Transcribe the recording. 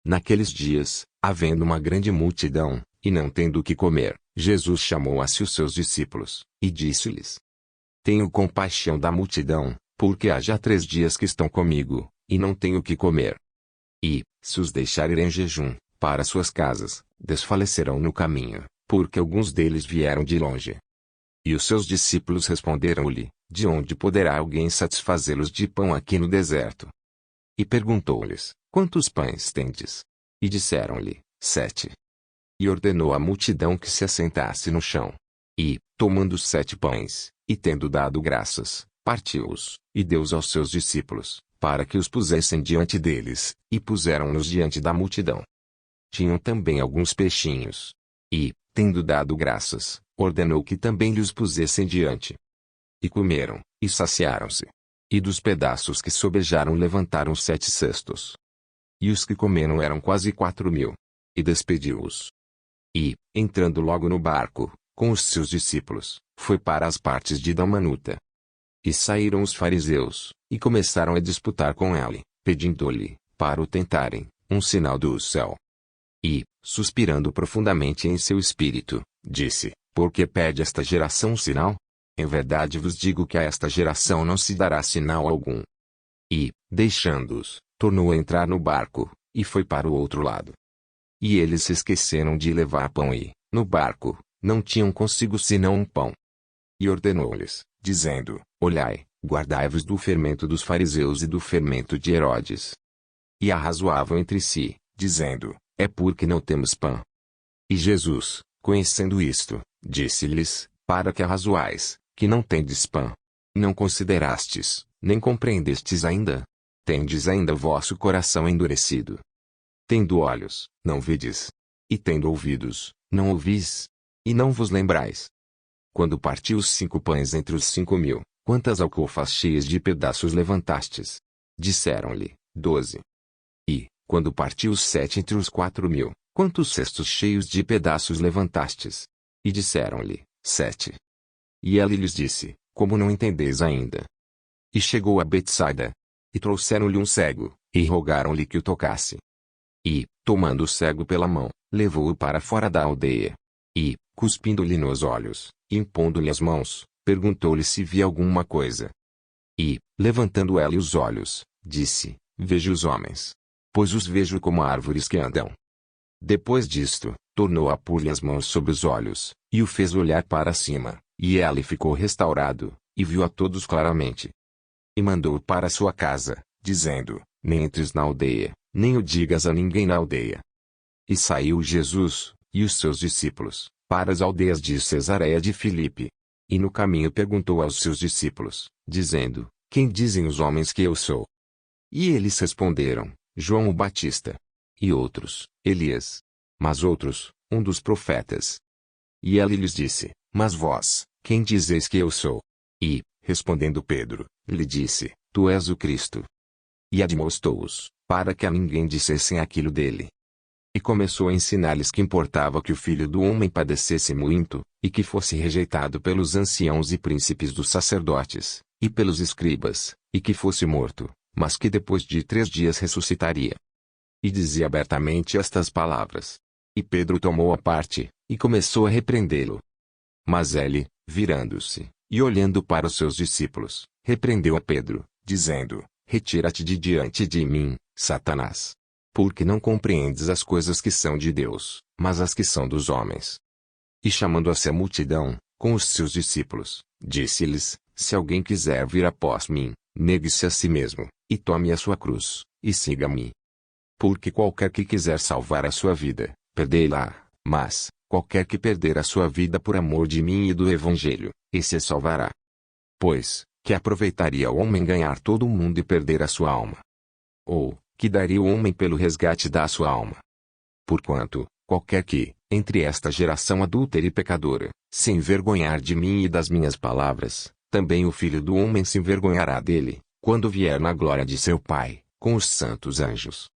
Naqueles dias, havendo uma grande multidão, e não tendo o que comer, Jesus chamou a si os seus discípulos, e disse-lhes: Tenho compaixão da multidão, porque há já 3 dias que estão comigo, e não tenho o que comer. E, se os deixar ir em jejum, para suas casas, desfalecerão no caminho, porque alguns deles vieram de longe. E os seus discípulos responderam-lhe: De onde poderá alguém satisfazê-los de pão aqui no deserto? E perguntou-lhes: Quantos pães tendes? E disseram-lhe: 7. E ordenou à multidão que se assentasse no chão. E, tomando os 7 pães, e tendo dado graças, partiu-os, e deu-os aos seus discípulos, para que os pusessem diante deles, e puseram-nos diante da multidão. Tinham também alguns peixinhos. E, tendo dado graças, ordenou que também lhes pusessem diante. E comeram, e saciaram-se. E dos pedaços que sobejaram levantaram 7 cestos. E os que comeram eram quase 4.000. E despediu-os. E, entrando logo no barco, com os seus discípulos, foi para as partes de Dalmanuta. E saíram os fariseus, e começaram a disputar com ele, pedindo-lhe, para o tentarem, um sinal do céu. E, suspirando profundamente em seu espírito, disse: Por que pede esta geração um sinal? Em verdade vos digo que a esta geração não se dará sinal algum. E, deixando-os, tornou a entrar no barco, e foi para o outro lado. E eles se esqueceram de levar pão e, no barco, não tinham consigo senão um pão. E ordenou-lhes, dizendo: Olhai, guardai-vos do fermento dos fariseus e do fermento de Herodes. E arrazoavam entre si, dizendo: É porque não temos pão. E Jesus, conhecendo isto, disse-lhes: Para que arrazoais, que não tendes pão? Não considerastes, nem compreendestes ainda? Tendes ainda vosso coração endurecido? Tendo olhos, não vedes? E tendo ouvidos, não ouvis? E não vos lembrais? Quando partiu os 5 pães entre os 5.000, quantas alcofas cheias de pedaços levantastes? Disseram-lhe: 12. E, quando partiu os 7 entre os 4.000, quantos cestos cheios de pedaços levantastes? E disseram-lhe: 7. E ele lhes disse: Como não entendeis ainda? E chegou a Betsaida. E trouxeram-lhe um cego, e rogaram-lhe que o tocasse. E, tomando o cego pela mão, levou-o para fora da aldeia. E, cuspindo-lhe nos olhos, e impondo-lhe as mãos, perguntou-lhe se via alguma coisa. E, levantando ela os olhos, disse: Vejo os homens. Pois os vejo como árvores que andam. Depois disto, tornou a pôr-lhe as mãos sobre os olhos, e o fez olhar para cima, e ele ficou restaurado, e viu a todos claramente. E mandou-o para sua casa, dizendo: Nem entres na aldeia, nem o digas a ninguém na aldeia. E saiu Jesus, e os seus discípulos, para as aldeias de Cesareia de Filipe. E no caminho perguntou aos seus discípulos, dizendo: Quem dizem os homens que eu sou? E eles responderam: João o Batista. E outros: Elias. Mas outros: um dos profetas. E ele lhes disse: Mas vós, quem dizeis que eu sou? E, respondendo Pedro, lhe disse: Tu és o Cristo. E admoestou-os, para que a ninguém dissessem aquilo dele. E começou a ensinar-lhes que importava que o Filho do Homem padecesse muito, e que fosse rejeitado pelos anciãos e príncipes dos sacerdotes, e pelos escribas, e que fosse morto, mas que depois de 3 dias ressuscitaria. E dizia abertamente estas palavras. E Pedro tomou a parte, e começou a repreendê-lo. Mas ele, virando-se, e olhando para os seus discípulos, repreendeu a Pedro, dizendo: Retira-te de diante de mim, Satanás. Porque não compreendes as coisas que são de Deus, mas as que são dos homens. E chamando a si a multidão, com os seus discípulos, disse-lhes: Se alguém quiser vir após mim, negue-se a si mesmo, e tome a sua cruz, e siga-me. Porque qualquer que quiser salvar a sua vida, perdê-la, mas, qualquer que perder a sua vida por amor de mim e do Evangelho, esse a salvará. Pois, que aproveitaria o homem ganhar todo o mundo e perder a sua alma? Ou, que daria o homem pelo resgate da sua alma? Porquanto, qualquer que, entre esta geração adúltera e pecadora, se envergonhar de mim e das minhas palavras, também o Filho do Homem se envergonhará dele, quando vier na glória de seu Pai, com os santos anjos.